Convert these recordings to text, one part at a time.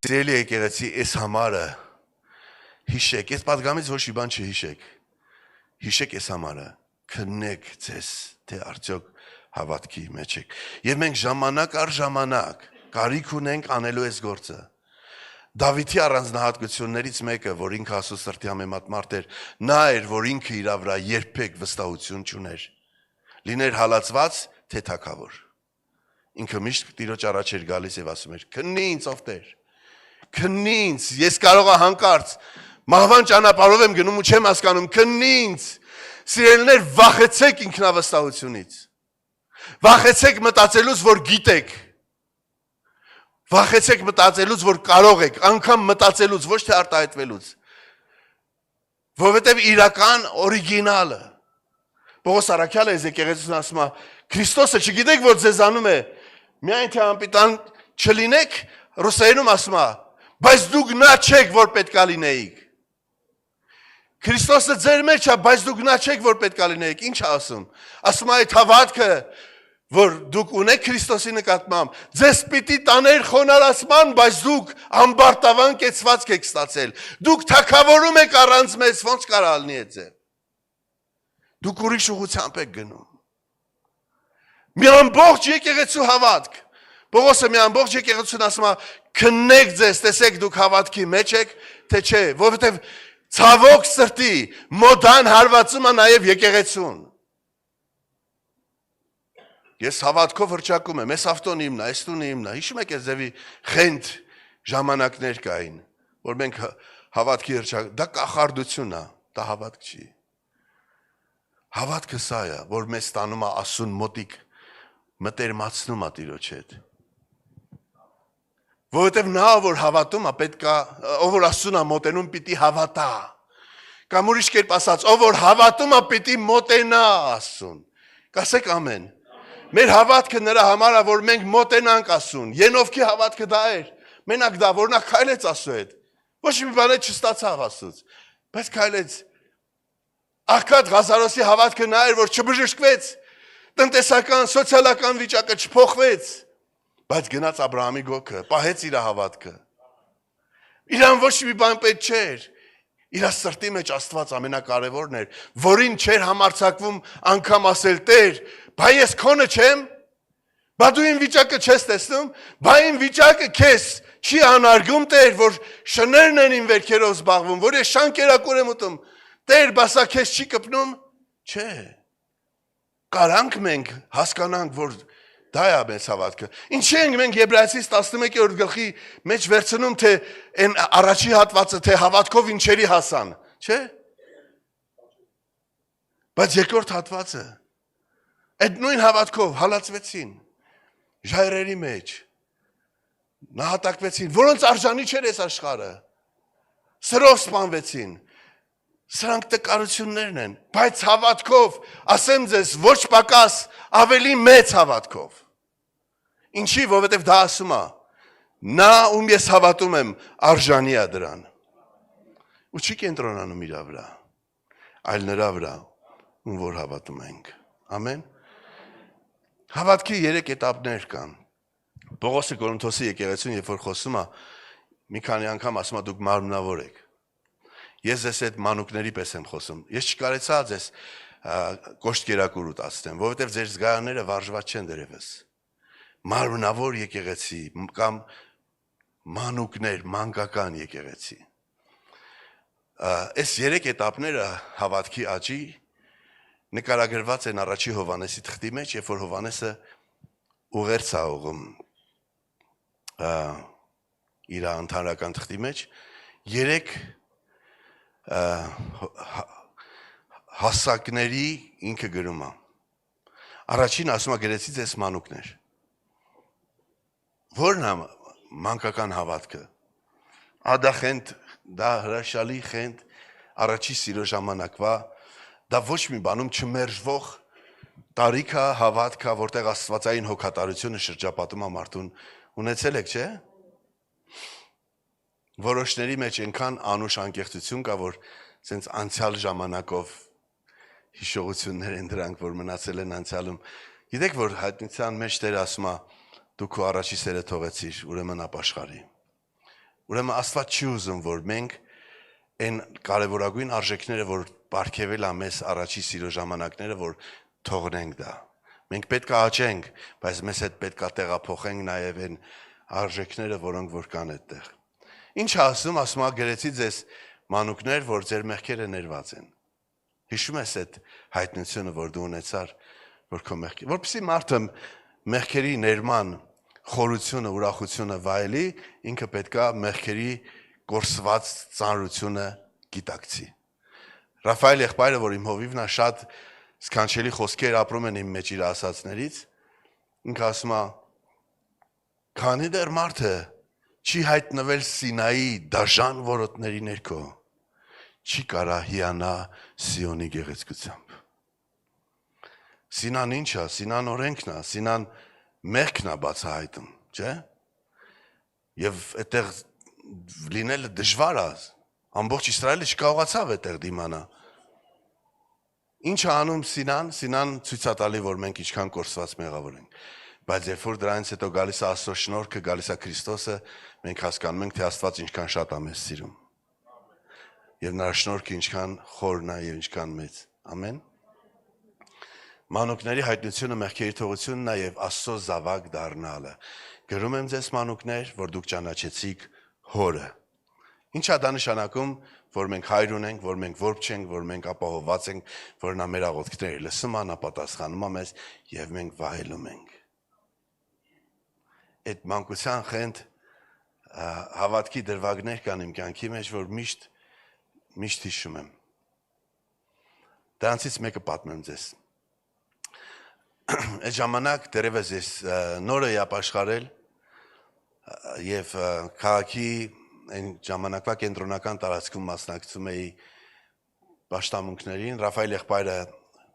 Սիրելի եկեղեցի, այս համարը հիշեք, այս պատգամից ոչ մի բան չհիշեք։ Հիշեք այս համարը, քննեք ձեզ, թե արդյոք հավատքի մեջ եք։ Եվ մենք ժամանակ առ ժամանակ կարիք ունենք անելու այս գործը։ Դավիթի առանձնահատկություններից մեկը, որ ինքը Աստծո սրտի համեմատ մարդ էր, նա էր, որ ինքը իր վրա երբեք վստահություն չուներ։ Լիներ հալածված, թե թագավոր։ Ինքը միշտ Տիրոջ առաջ էր գալիս եւ ասում էր. «Քննի ինձ, ով Տեր, քննի ինձ, ես կարող եմ հանկարծ մահվան ճանապարհով եմ գնում ու չեմ հասկանում, քննի ինձ»։ Սիրելիներ, վախեցեք ինքնավստահությունից։ Վախեցեք մտածելուց, որ գիտեք։ Վախեցեք մտածելուց, որ կարող եք, անգամ մտածելուց, ոչ թե արտահայտվելուց։ Որովհետև իրական օրիգինալը Պողոս առաքյալը եկեղեցուն ասում է, Քրիստոսը չգիտեք, որ ձեզանում է, միայն թե անպիտան չլինեք, ռուսերենում ասում է, բայց դուք նա չեք, որ պետքա լինեիք։ Քրիստոսը ձեր մեջ է, բայց դուք նա չեք, որ պետքա լինեիք։ Ինչ է ասում։ Ասում է այդ հավատքը, որ դուք ունեք Քրիստոսի նկատմամբ, ձեզ պիտի տաներ խոնարհացման, բայց դուք ամբարտավան կեցվածք եք ստացել։ Դուք թագավորում եք առանց մեզ, ոնց կարա լինի այդ ձև։ Դուք ուրիշ ուղղությամբ եք գնում։ Մի ամբողջ եկեղեցու հավատք։ Պողոսը մի ամբողջ եկեղեցուն ասում է, քննեք ձեզ, տեսեք դուք հավատքի մեջ եք, թե չէ, որովհետև ցավոք սրտի մոդան հարվածում է նաև եկեղեցուն։ Ես հավատքով հրճակում եմ, այս ավտոն իմն է, այս տունը իմն է, հիշում եք այս ձևի խենթ ժամանակներ կային, որ մենք հավատքի հրճակ, դա կախարդություն է, դա հավատք չի։ Հավատքը սա է, որ մեզ ստանում է ասուն մոտիկ, մտերմացնում է Տիրոջ հետ։ Որովհետև նա, որ հավատում է, պետք է, ով որ ասուն է մոտենում, պիտի հավատա։ Կամ ուրիշ կերպ ասած, ով որ հավատում է, պիտի մոտենա ասուն։ Կասեք ամեն։ Մեր հավատքը նրա համար է, որ մենք մոտենանք ասուն։ Ենովքի հավատքը դա էր։ Մենակ դա, որ նա քայլեց ասու հետ։ Ոչ մի բան չստացավ ասուց։ Բայց քայլեց։ Աղքատ Ղազարոսի հավատքը նա էր, որ չբժշկվեց, տնտեսական, սոցիալական վիճակը չփոխվեց, բայց գնաց Աբրահամի գոգը, պահեց իր հավատքը։ Իրան ոչ մի բան պետք չէր, իր սրտի մեջ Աստված ամենակարևորն էր, որին չէր համարձակվում անգամ ասել Տեր, բա ես քոնը չեմ, բա դու իմ վիճակը չես տեսնում, բա իմ վիճակը քեզ չի անարգում Տեր, որ շներն են իմ վերքերով զբաղվում, որ ես շանկերակուր եմ ուտում, Տեր, բա սա քեզ չի կպնում, չէ։ Կարանք մենք հասկանանք, որ դա է մեծ հավատքը։ Ինչի ենք մենք Եբրայեցիս 11-րդ գլխի մեջ վերցնում, թե այն առաջի հատվածը, թե հավատքով ինչերի հասան, չէ։ Բայց երկրորդ հատվածը, այդ նույն հավատքով հալածվեցին ժայռերի մեջ, նահատակվեցին, որոնց արժանի չէր այս աշխարհը, սրով սպանվեցին։ Սրանք տկարություններն են, բայց հավատքով, ասեմ ձեզ, ոչ պակաս, ավելի մեծ հավատքով։ Ինչի, որովհետև դա ասում է, նա ում ես հավատում եմ, արժանի է դրան։ Ու չի կենտրոնանում իր վրա, այլ նրա վրա, ում որ հավատում ենք։ Ամեն։ Հավատքի 3 էտապներ կան։ Պողոսը Կորինթոսի եկեղեցուն, երբ որ խոսում է, մի քանի անգամ ասում է դուք մարմնավոր եք։ Ես ձեզ այդ մանուկների պես եմ խոսում։ Ես չկարեցա ձեզ կոշտ կերակուր ուտացնեմ, որովհետև ձեր զգայանները վարժված չեն դերևս։ Մարմնավոր եկեղեցի կամ մանուկներ, մանկական եկեղեցի։ Այս 3 էտապները հավատքի աճի նկարագրված են առաջի Հովհաննեսի թղթի մեջ, երբ որ Հովհաննեսը ուղերձ է ուղում իր ընդհանրական թղթի մեջ 3 հասակների ինքը գրում է։ Առաջին ասում է գրեցի ձեզ մանուկներ։ Որն է մանկական հավատքը։ Ադա խենթ, դա հրաշալի խենթ, առաջի սիրո ժամանակվա, դա ոչ մի բանում չմերժվող տարիքա, հավատքա, որտեղ աստվածային հոգատարությունը շրջապատում է մարդուն, ունեցել եք, չէ՞։ Որոշների մեջ այնքան անուշ անկեղծություն կա, որ սենց անցյալ ժամանակով հիշողություններ են դրանք, որ մնացել են անցյալում։ Գիտեք, որ հայտնության մեջ Տերը ասում է, դու քո առաջի սերը թողեցիր, ուրեմն ապաշխարի։ Ուրեմն Աստված չի ուզում, որ մենք այն կարևորագույն արժեքները, որ բարգեւել է մեզ առաջի սիրո ժամանակները, որ թողնենք դա։ Մենք պետք է աճենք, բայց մեզ հետ պետք է տեղափոխենք նաև այն արժեքները, որոնք որ կան այդտեղ։ Ինչ ասում, ասում ա գրեցի ձեզ մանուկներ, որ ձեր մեղքերը ներված են։ Հիշում ես այդ հայտնությունը, որ դու ունեցար, որ քո մեղքի, որպեսզի մարդը մեղքերի ներման խորությունը, ուրախությունը վայելի, ինքը պետքա մեղքերի կորսված ծանրությունը գիտակցի։ Ռաֆայել եղբայրը, որ իմ հովիվն է, շատ սքանչելի խոսքեր ապրում են իմ մեջ իր ասածներից, ինքը ասում է, քանի դեռ մարդը չի հայտնվել Սինայի դաժան որոտների ներքո, չի կարա հիանա Սիոնի գեղեցկությամբ։ Սինան ինչ է, Սինան օրենքն է, Սինան մեղքն է բացահայտում, չէ՞։ Եվ այդտեղ լինելը դժվար է, ամբողջ Իսրայելը չկարողացավ այդտեղ դիմանա։ Ինչ է անում Սինան, Սինան ցույց է տալի, որ մենք ինչքան կորսված մեղավոր ենք։ Բայց երբ որ դրանից հետո գալիս է Աստծո շնորհքը, գալիս է Քրիստոսը, մենք հասկանում ենք, թե Աստված ինչքան շատ է մեզ սիրում։ Եվ նրա շնորհքը ինչքան խորն է եւ ինչքան մեծ։ Ամեն։ Մանուկների հայտնությունը մեղքերի թողությունն է եւ Աստծո զավակ դառնալը։ Գրում եմ ձեզ մանուկներ, որ դուք ճանաչեցիք հորը։ Ինչ է դա նշանակում, որ մենք հայր ունենք, որ մենք որբ չենք, որ մենք ապահովված ենք, որ նա մեր աղոթքները լսում է, նա պատասխանում է մեզ եւ մենք վայելում ենք։ Այդ մանկության խենթ հավատքի դրվագներ կան իմ կյանքի մեջ, որ միշտ հիշում եմ։ Դրանցից մեկը պատմեմ ձեզ։ Այդ ժամանակ դերևս ես նորը ապաշխարել եւ քաղաքի այն ժամանակվա կենտրոնական տարածքում մասնակցում էի պաշտամունքներին, Ռաֆայել եղբայրը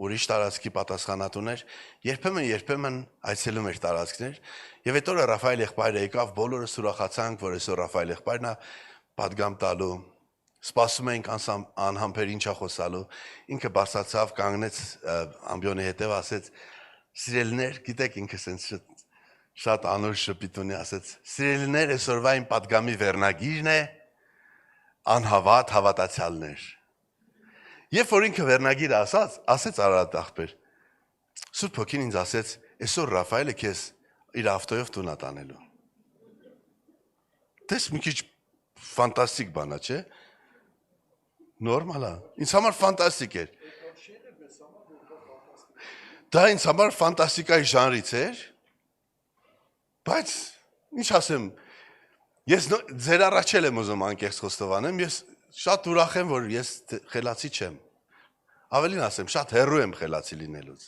ուրիշ տարածքի պատասխանատուն էր, երբեմն այցելում էր տարածքներ, եւ այդ օրը Ռաֆայել եղբայրը եկավ, բոլորս ուրախացանք, որ այսօր Ռաֆայել եղբայրն է պատգամ տալու, սպասում էինք անհամբեր ինչա խոսալու, ինքը բարձրացավ, կանգնեց ամբիոնի հետև, ասեց. Սիրելիներ, գիտեք ինքը սենց շատ անոր շփիտունի ասեց. Սիրելիներ, այսօրվա իմ պատգամի վերնագիրն է անհավատ հավատացյալներ։ Երբ որ ինքը վերնագիրը ասեց Արարատ աղբեր, Սուրբ Հոգին ինձ ասեց, այսօր Ռաֆայելը քեզ իր ավտոյով տուն է տանելու։ Դες մի քիչ ֆանտաստիկ բան է, չէ՞։ Նորմալ է։ Ինձ համար ֆանտաստիկ էր։ Դա ինձ համար ֆանտաստիկայի ժանրից էր, բայց ինչ ասեմ, ես ձեր առաջել եմ ուզում անկեղծ խոստովանեմ, ես շատ ուրախ եմ, որ ես խելացի չեմ։ Ավելին ասեմ, շատ հեռու եմ խելացի լինելուց։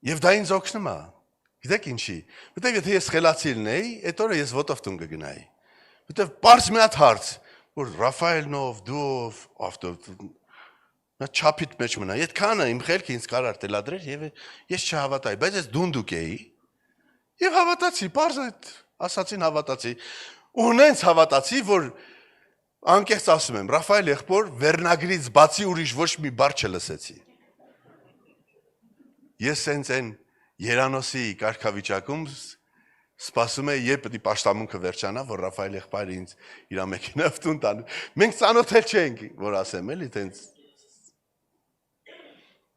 Եվ դա ինձ օգնում է։ Գիտեք ինչի։ Որտեւ եթե ես խելացի լինեի, այդ օրը ես ոտով տուն կգնայի։ Որտեւ բարձ մի հատ հարց, որ Ռաֆայելնով, դուով, ավտով նա չափիտ մեջ մնա։ Այդքանը իմ խելքը ինձ կարար տելադրել եւ ես չհավատայի, բայց ես դունդուկ էի եւ հավատացի, բարձ այդ ասացին հավատացի։ Ու նենց հավատացի, որ անկեղծ ասում եմ, Ռաֆայել եղբոր վերնագրից բացի ուրիշ ոչ մի բառ չլսեցի։ Ես սենց այն Երանոսի կարգավիճակում սպասում էի, երբ պետք է պաշտամունքը վերջանա, որ Ռաֆայել եղբայրը ինձ իր մեքենայով տուն տանի։ Մենք ծանոթել չենք, որ ասեմ, էլի տենց։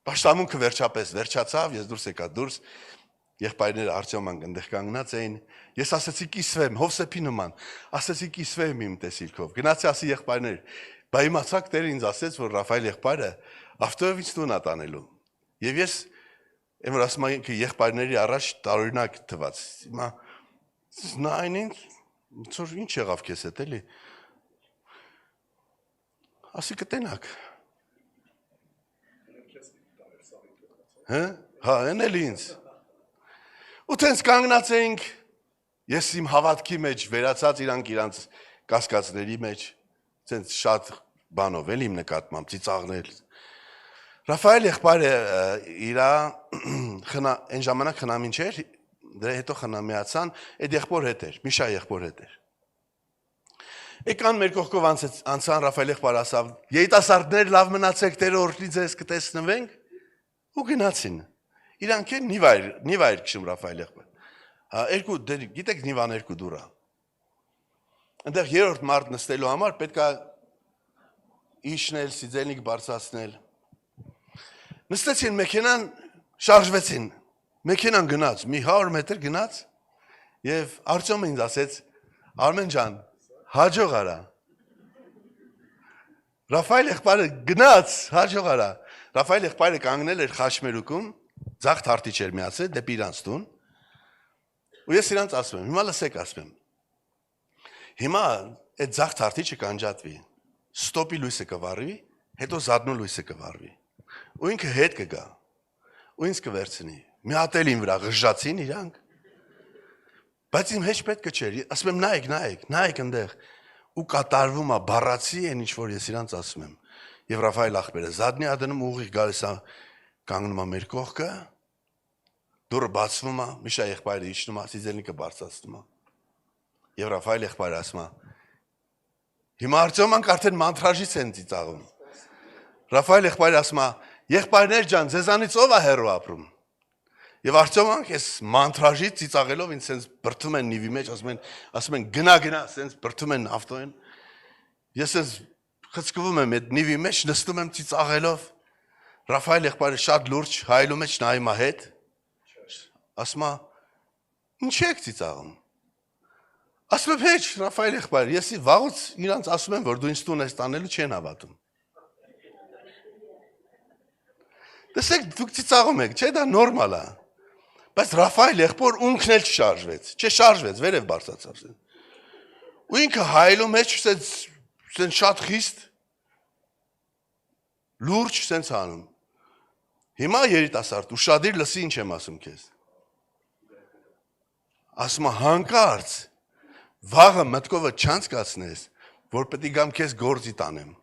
Պաշտամունքը վերջապես վերջացավ, ես դուրս եկա դուրս, եղբայրները Արտյոման այնտեղ կանգնած էին։ Ես ասացի կիսվեմ, Հովսեփի նման, ասացի կիսվեմ իմ տեսիլքով։ Գնացի ասի եղբայրներ, բա իմացաք Տերը ինձ ասեց, որ Ռաֆայել եղբայրը ավտոյով ինձ տուն է տանելու։ Եվ ես Եմ որ ասում եմ եղբայրների առաջ տարօրինակ թվաց։ Հիմա նայնին ծոր ինչ եղավ քեզ հետ էլի։ Ասի կտենակ։ Հա, այն էլի ինձ։ Ու տենց կանգնած էինք, ես իմ հավատքի մեջ վերացած իրանց կասկածների մեջ, տենց շատ բանով էլ իմ նկատմամբ ծիծաղներ։ Ռաֆայել եղբայրը իր այն ժամանակ խնամին չէր, դրա հետո խնամիացան, այդ եղբոր հետ էր, Միշա եղբոր հետ էր։ Եկան մեր կողքով անցան Ռաֆայել եղբայրը ասավ. «Երիտասարդներ լավ մնացեք, Տերը օրհնի ձեզ, կտեսնվենք» ու գնացին։ Իրանք են նիվայր քշում Ռաֆայել եղբայր։ Երկու, գիտեք նիվան երկու դուր է։ Այնտեղ երրորդ մարդ նստելու համար պետք է իշնել, սիձելնիկ բարձրացնել։ Նստեցին մեքենան, շարժվեցին։ Մեքենան գնաց, մի 100 մետր գնաց եւ Արտյոմը ինձ ասեց. Արմեն ջան, հաջող արա։ Ռաֆայել եղբայրը գնաց, հաջող արա։ Ռաֆայել եղբայրը կանգնել էր խաչմերուկում, ձախ թարթիչ էր միացել դեպի իրանց տուն։ Ու ես իրանց ասում եմ, հիմա լսեք ասում եմ։ Հիմա այդ ձախ թարթիչը կանջատվի, ստոպի լույսը կվառվի, հետո զարթնու լույսը կվառվի։ Ու ինքը հետ կգա։ Ու ինձ կվերցնի։ Մի հատ էլ ին վրա ղժացին իրանք։ Բայց իմ հեչ պետք չէր։ Ասում եմ նայեք այնտեղ։ Ու կատարվում է բառացի այն ինչ որ ես իրանց ասում եմ։ Եվ Ռաֆայել ախպերը զադնի ադնում ուղիղ գալիս է կանգնում է մեր կողքը։ Դուրը բացվում է, Միշա եղբայրը իջնում է, սիձելնիկը բարձրացնում է։ Եվ Ռաֆայել եղբայրը ասում է. Հիմա Արտյոմանք արդեն մանտրաժից են ծիծաղում։ Ռաֆայել եղբայրը ասում է. Եղբայրներ ջան, ձեզանից ով է հեռու ապրում։ Եվ Արտյոմանք այս մանտրաժից ծիծաղելով ինձ sense բրթում են նիվի մեջ, ասում են գնա, sense բրթում են ավտոյին։ Ես sense խցկվում եմ այդ նիվի մեջ, նստում եմ ծիծաղելով։ Ռաֆայել եղբայրը շատ լուրջ հայելու մեջ նայում է հետ։ Ասում է. Ինչ եք ծիծաղում։ Ասում եմ հեչ, Ռաֆայել եղբայր, ես վաղուց իրանց ասում եմ, որ դու ինձ տուն ես տանելու չեն հավատում։ Տեսեք, դուք ծիծաղում եք, չէ՞ դա նորմալ է։ Բայց Ռաֆայել եղբոր ունքն էլ չշարժվեց, չշարժվեց, վերև բարձրացավ։ Ու ինքը հայելու մեջ սենց շատ խիստ լուրջ սենց անում։ Հիմա երիտասարդ, ուշադիր լսի ինչ եմ ասում քեզ։ Ասում է հանկարծ վաղը մտքովը չանցկացնես, որ պետք է գամ քեզ գործի տանեմ։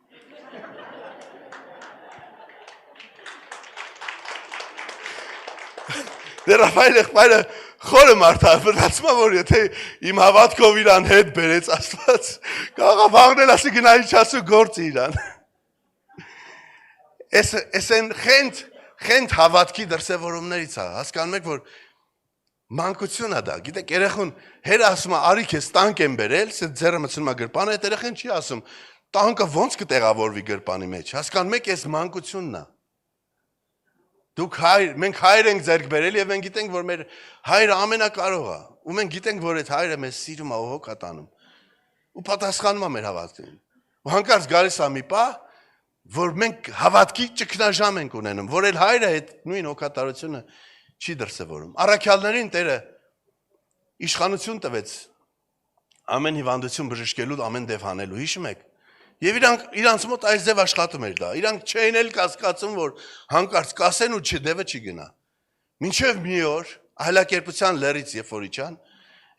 Դե Ռաֆայել եղբայրը խորը մարդ է, մտածում է, որ եթե իմ հավատքով իրան հետ բերեց Աստված, կարող է վաղն էլ ասի գնա իջացու գործի իրան։ Էս են խենթ հավատքի դրսևորումներից է, հասկանում եք, որ մանկություն է դա, գիտեք, երեխուն հերը ասում է, արի քեզ տանկ եմ բերել, ձեռը մտցնում է գրպանը, այդ երեխան չի ասում, տանկը ոնց կտեղավորվի գրպանի մեջ, հասկանում եք, այս մանկությունն է։ Դուք մենք հայր ենք ձեռք բերել եւ մենք գիտենք, որ մեր հայրը ամենակարող է, ու մենք գիտենք, որ այդ հայրը մեզ սիրում է ու հոգ է տանում։ Ու պատասխանում է մեր հավատքին։ Ու հանկարծ գալիս է մի պահ, որ մենք հավատքի ճգնաժամ ենք ունենում, որ էլ հայրը այդ նույն հոգատարությունը չի դրսևորում։ Առաքյալներին Տերը իշխանություն տվեց ամեն հիվանդություն բժշկելու, ամեն դև հանելու, հիշում եք։ Եվ իրանց մոտ այս ձև աշխատում էր դա, իրանք չէին էլ կասկածում, որ հանկարծ կասեն ու դևը չի գնա։ Մինչև մի օր, այլակերպության լերից երբ որ իջան,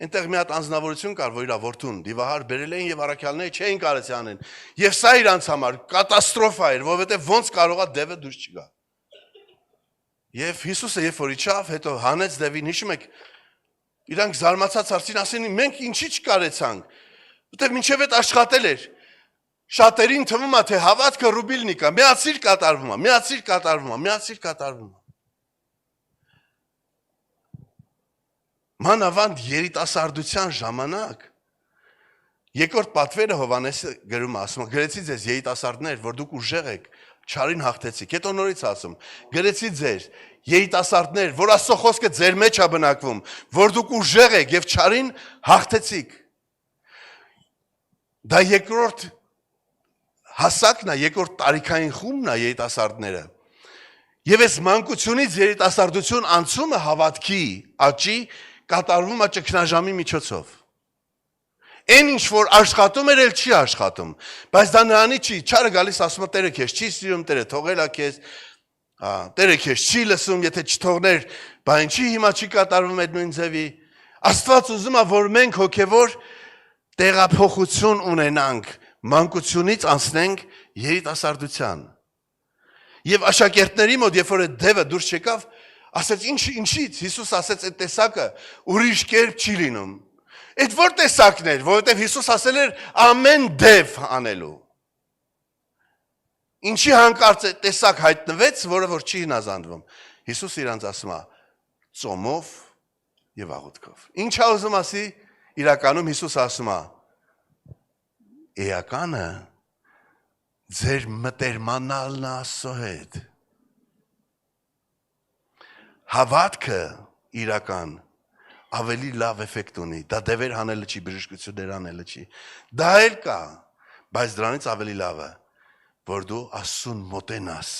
այնտեղ մի հատ անձնավորություն կար, որ իր որդուն դիվահար բերել էին եւ առաքյալները չէին կարելի անեն։ Եվ սա իրանց համար կատաստրոֆա էր, որովհետեւ ոնց կարողա դևը դուրս չգա։ Եվ Հիսուսը երբ որ իջավ, հետո հանեց դևին, հիշում եք, իրանք զարմացած հարցին ասին, մենք ինչի չկարեցանք, որտեղ մինչև այդ աշխատել էր։ Շատերին թվում է, թե հավատքը ռուբիլնիկ է, միացիր կատարվում է։ Մանավանդ երիտասարդության ժամանակ, երկրորդ պատվերը Հովհաննեսը գրում է, ասում է, գրեցի ձեզ երիտասարդներ, որ դուք ուժեղ եք, չարին հաղթեցիք, հետո նորից ասում, գրեցի ձեզ երիտասարդներ, որ Աստծո խոսքը ձեր մեջ է բնակվում, որ դուք ուժեղ եք եւ չարին հաղթեցիք։ Դա երկրորդ հասակն է, երկրորդ տարիքային խումբն է երիտասարդները։ Եվ այս մանկությունից երիտասարդություն անցումը հավատքի աճի կատարվում է ճգնաժամի միջոցով։ Այն ինչ որ աշխատում էր, էլ չի աշխատում, բայց դա նրանից չի, չարը գալիս ասում է Տերը քեզ չի սիրում, Տերը թողել է քեզ, Տերը քեզ չի լսում, եթե չթողներ, բա ինչի հիմա չի կատարվում այդ նույն ձևի։ Աստված ուզում է, որ մենք հոգևոր տեղափոխություն ունենանք, մանկությունից անցնենք երիտասարդության։ Եվ աշակերտների մոտ, երբ որ այդ դևը դուրս եկավ, ասեց ինչից, Հիսուս ասեց այդ տեսակը ուրիշ կերպ չի լինում։ Այդ որ տեսակն էր, որովհետև Հիսուս ասել էր ամեն դև անելու։ Ինչի հանկարծ այդ տեսակ հայտնվեց, որը որ չի հնազանդվում։ Հիսուս իրանց ասում է ծոմով եւ աղոթքով։ Ինչ է ուզում ասի, իրականում Հիսուս ասում է Էականը ձեր մտերմանալն Աստծո հետ։ Հավատքը իրական ավելի լավ էֆեկտ ունի։ Դա դևեր հանելը չի, բժշկություններ անելը չի։ Դա էլ կա, բայց դրանից ավելի լավ է, որ դու Աստծուն մոտենաս։